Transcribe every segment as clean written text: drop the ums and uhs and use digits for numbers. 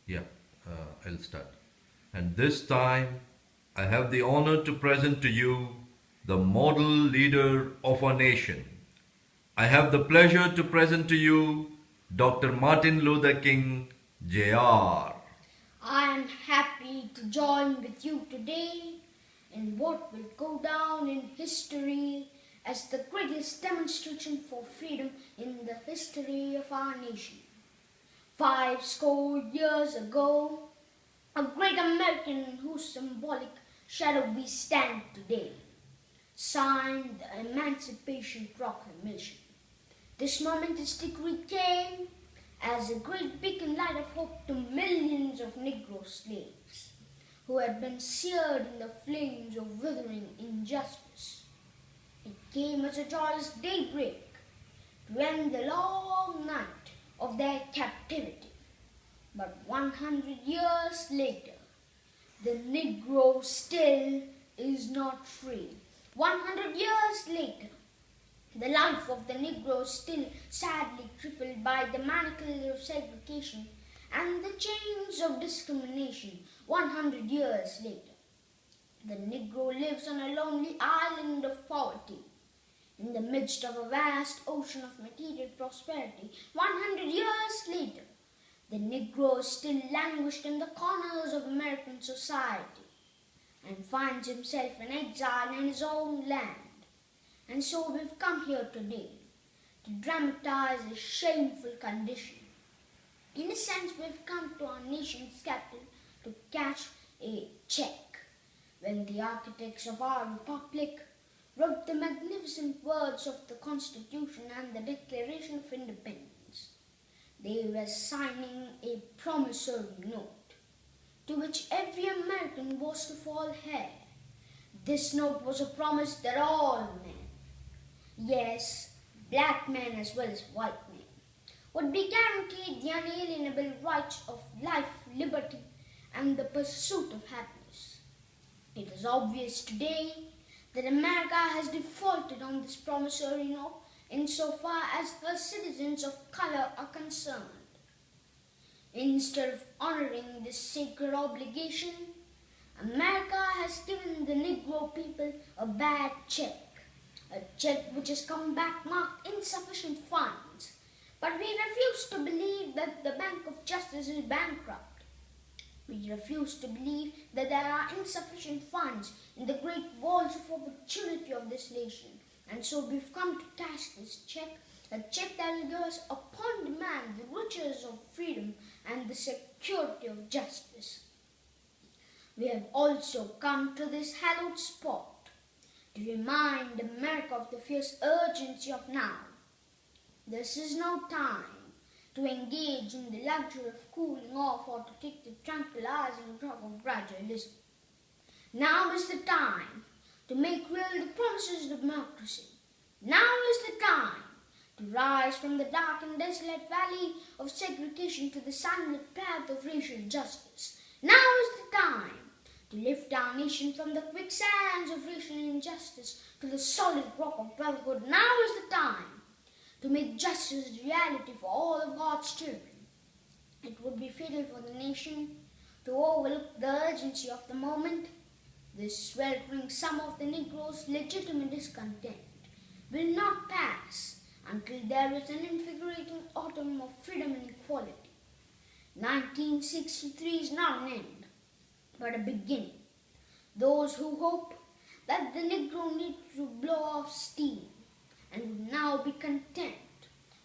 Yeah, I'll start. And this time, I have the honor to present to you the model leader of our nation. I have the pleasure to present to you Dr. Martin Luther King, Jr. I am happy to join with you today in what will go down in history as the greatest demonstration for freedom in the history of our nation. 50 years ago, a great American in whose symbolic shadow we stand today signed the Emancipation Proclamation. This momentous decree came as a great beacon light of hope to millions of Negro slaves who had been seared in the flames of withering injustice. It came as a joyous daybreak to end the long night of their captivity. But 100 years later, the Negro still is not free. 100 years later, the life of the Negro is still sadly crippled by the manacles of segregation and the chains of discrimination. 100 years later, the Negro lives on a lonely island of poverty in the midst of a vast ocean of material prosperity. 100 years later, the Negro is still languished in the corners of American society and finds himself in exile in his own land. And so we've come here today to dramatize a shameful condition. In a sense, we've come to our nation's capital to cash a check. When the architects of our republic wrote the magnificent words of the Constitution and the Declaration of Independence, they were signing a promissory note to which every American was to fall heir. This note was a promise that all men, yes, black men as well as white men, would be guaranteed the unalienable rights of life, liberty, and the pursuit of happiness. It is obvious today that America has defaulted on this promissory note insofar as her citizens of color are concerned. Instead of honoring this sacred obligation, America has given the Negro people a bad check. A check which has come back marked insufficient funds. But we refuse to believe that the Bank of Justice is bankrupt. We refuse to believe that there are insufficient funds in the great vaults of opportunity of this nation. And so we've come to cash this check, a check that will give us upon demand the riches of freedom and the security of justice. We have also come to this hallowed spot to remind America of the fierce urgency of now. This is no time to engage in the luxury of cooling off or to take the tranquilizing drug of gradualism. Now is the time to make real the promises of democracy. Now is the time to rise from the dark and desolate valley of segregation to the sunlit path of racial justice. Now is the time to lift our nation from the quicksands of racial injustice to the solid rock of brotherhood. Now is the time to make justice a reality for all of God's children. It would be fatal for the nation to overlook the urgency of the moment. This sweltering sum of the Negro's legitimate discontent will not pass until there is an invigorating autumn of freedom and equality. 1963 is not an end, but a beginning. Those who hope that the Negro need to blow off steam and would now be content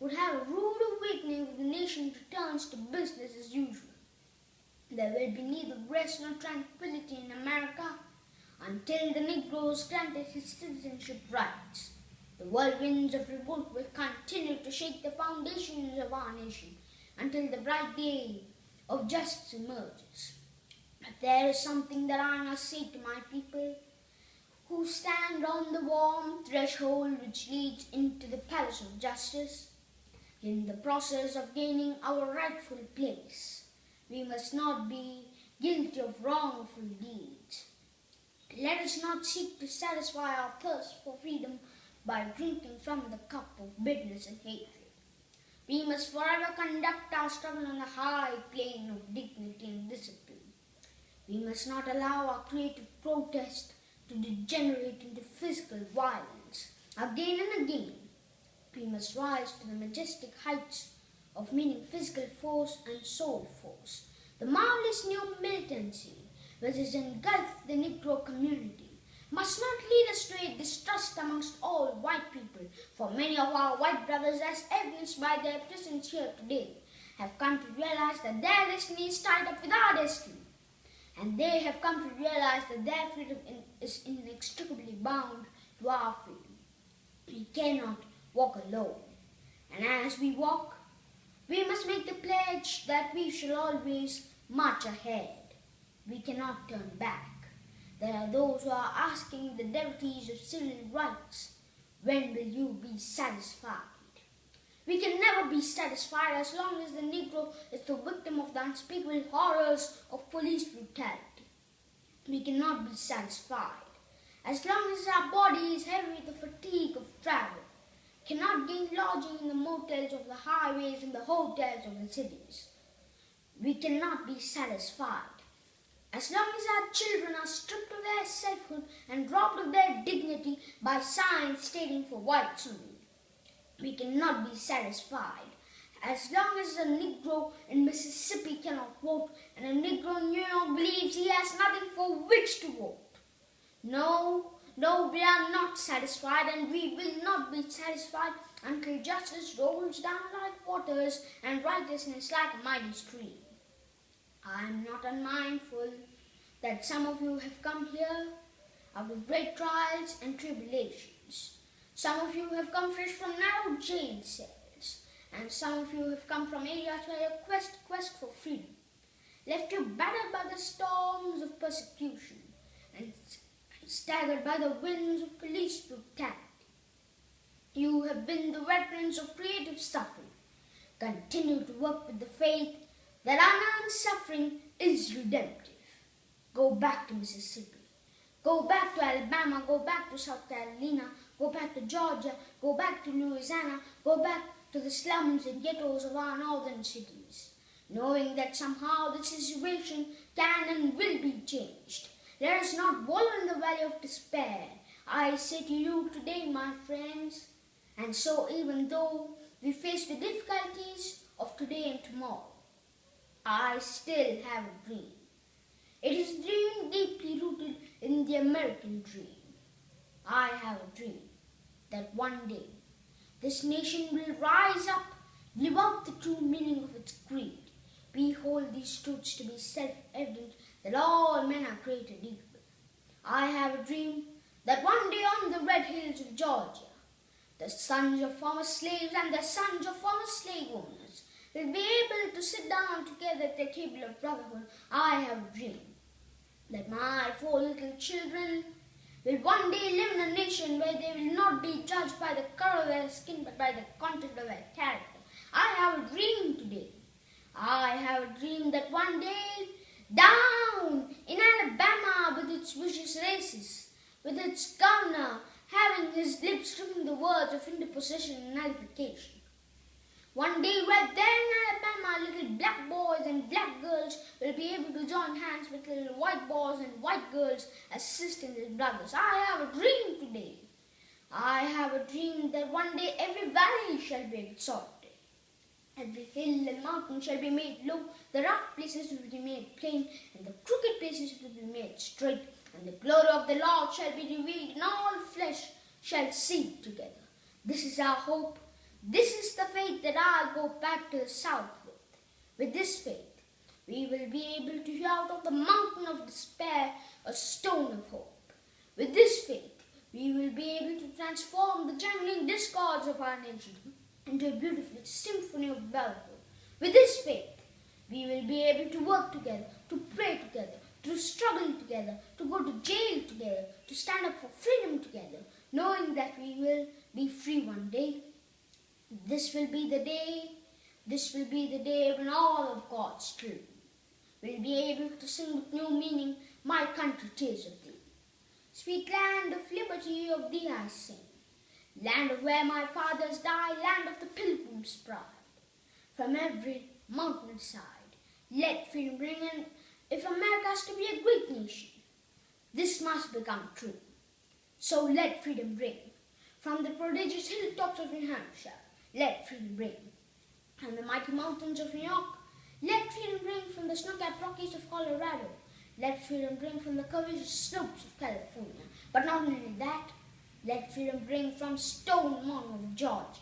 would have a rude awakening if the nation returns to business as usual. There will be neither rest nor tranquility in America until the Negro is granted his citizenship rights. The whirlwinds of revolt will continue to shake the foundations of our nation until the bright day of justice emerges. But there is something that I must say to my people who stand on the warm threshold which leads into the palace of justice. In the process of gaining our rightful place, we must not be guilty of wrongful deeds. Let us not seek to satisfy our thirst for freedom by drinking from the cup of bitterness and hatred. We must forever conduct our struggle on a high plane of dignity and discipline. We must not allow our creative protest to degenerate into physical violence. Again and again, we must rise to the majestic heights of meaning physical force and soul force. The marvelous new militancy which has engulfed the Negro community must not lead us to a distrust amongst all white people, for many of our white brothers, as evidenced by their presence here today, have come to realize that their destiny is tied up with our destiny. And they have come to realize that their freedom is inextricably bound to our freedom. We cannot walk alone. And as we walk, we must make the pledge that we shall always march ahead. We cannot turn back. There are those who are asking the devotees of civil rights, when will you be satisfied? We can never be satisfied as long as the Negro is the victim of the unspeakable horrors of police brutality. We cannot be satisfied as long as our body is heavy with the fatigue of travel, cannot gain lodging in the motels of the highways and the hotels of the cities. We cannot be satisfied as long as our children are stripped of their selfhood and robbed of their dignity by signs stating for whites only. We cannot be satisfied as long as a Negro in Mississippi cannot vote and a Negro in New York believes he has nothing for which to vote. No, we are not satisfied, and we will not be satisfied until justice rolls down like waters and righteousness like a mighty stream. I am not unmindful that some of you have come here out of great trials and tribulations. Some of you have come fresh from narrow jail cells, and some of you have come from areas where your quest for freedom left you battered by the storms of persecution and staggered by the winds of police brutality. You have been the veterans of creative suffering. Continue to work with the faith that unearned suffering is redemptive. Go back to Mississippi. Go back to Alabama. Go back to South Carolina. Go back to Georgia. Go back to Louisiana. Go back to the slums and ghettos of our northern cities, knowing that somehow the situation can and will be changed. Let us not wallow in the valley of despair. I say to you today, my friends, and so even though we face the difficulties of today and tomorrow, I still have a dream. It is a dream deeply rooted in the American dream. I have a dream that one day this nation will rise up, live out the true meaning of its creed. We hold these truths to be self-evident that all men are created equal. I have a dream that one day on the red hills of Georgia, the sons of former slaves and the sons of former slave owners will be able to sit down together at the table of brotherhood. I have a dream that my 4 little children will one day live in a nation where they will not be judged by the color of their skin but by the content of their character. I have a dream today. I have a dream that one day, down in Alabama with its vicious racists, with its governor having his lips screaming the words of interposition and nullification, one day right there in Alabama, little black boys and black girls will be able to join hands with little white boys and white girls as sisters and brothers. I have a dream today. I have a dream that one day every valley shall be exalted. Every hill and mountain shall be made low, the rough places will be made plain, and the crooked places will be made straight, and the glory of the Lord shall be revealed, and all flesh shall see it together. This is our hope. This is the faith that I go back to the south with. With this faith, we will be able to hear out of the mountain of despair a stone of hope. With this faith, we will be able to transform the jangling discords of our nation into a beautiful symphony of brotherhood. With this faith, we will be able to work together, to pray together, to struggle together, to go to jail together, to stand up for freedom together, knowing that we will be free one day. This will be the day when all of God's children will be able to sing with new meaning, my country, 'tis of thee. Sweet land of liberty, of thee I sing. Land of where my fathers died, land of the pilgrim's pride. from every mountainside. Let freedom ring, and if America is to be a great nation, this must become true. So let freedom ring from the prodigious hilltops of New Hampshire. Let freedom ring from the mighty mountains of New York. Let freedom ring from the snow-capped Rockies of Colorado. Let freedom ring from the curvaceous slopes of California. But not only that, let freedom ring from Stone Mountain of Georgia.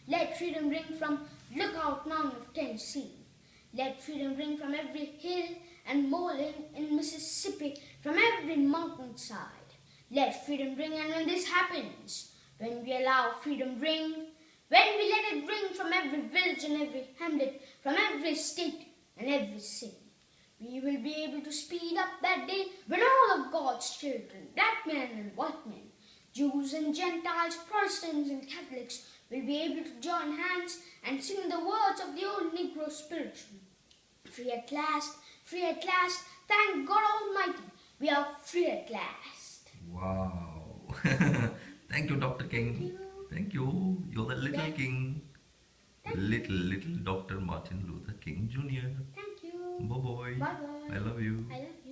Let freedom ring from Lookout Mountain of Tennessee. Let freedom ring from every hill and molehill in Mississippi, from every mountainside. Let freedom ring, and when this happens, when we allow freedom ring, when we let it ring from every village and every hamlet, from every state and every city, we will be able to speed up that day when all of God's children, black men and white men, Jews and Gentiles, Protestants and Catholics, will be able to join hands and sing the words of the old Negro spiritual. Free at last, thank God Almighty, we are free at last. Wow. Thank you, Dr. King. Thank you. You're the little king. Little Dr. Martin Luther King Jr. Thank you. Bye-bye. Bye-bye. I love you. I love you.